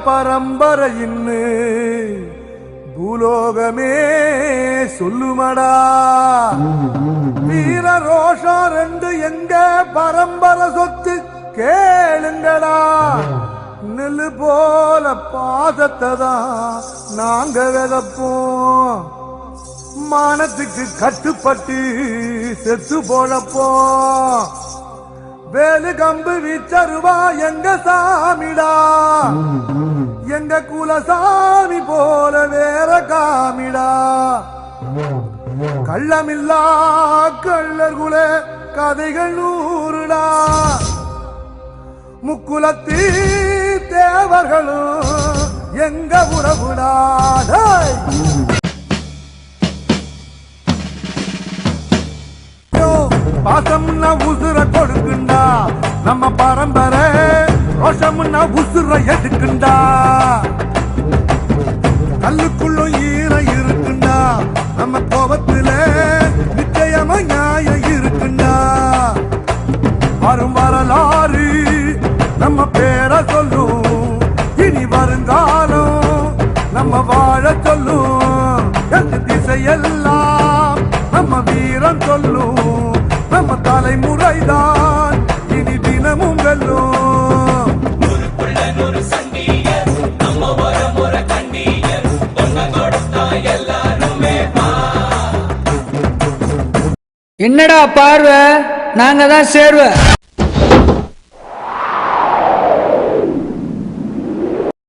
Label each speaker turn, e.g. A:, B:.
A: பரம்பரையின்னு பூலோகமே சொல்லுமடா. வீர ரோஷம் ரெண்டு எங்க பரம்பரை சொத்து கேளுங்கடா. நெல்லு போல பாசத்தை தான் நாங்க விதப்போம். மானத்துக்கு கட்டுப்பட்டு செத்து போழப்போம். வேலு கம்பு வீச்சருவா எங்க சாமிடா. எங்க குலசாமி போல வேற காமிடா. கள்ளமில்லா கள்ளர்குல கதைகள் நூறுடா. முக்குலத்தி தேவர்களும் எங்க உறவுடா. பாசம்னா உசுர கொடுக்குண்டா. நம்ம பரம்பரை ரோஷம்னா உசுர எடுக்குண்டா. கல்லுக்குள்ளும் ஈரம் இருக்குண்டா. நம்ம கோபத்துல நிச்சயமா நியாயம் இருக்குண்டா. வரும் வரலாறு நம்ம பேரை சொல்லும். இனி வருங்காலம் நம்ம வாழ சொல்லும். எந்த திசையெல்லாம் நம்ம வீரம் சொல்லும். நம்ம தலைமுறைதான் இனி தினமும் வெல்லும்.
B: என்னடா பார்வை, நாங்க தான் சேர்வை.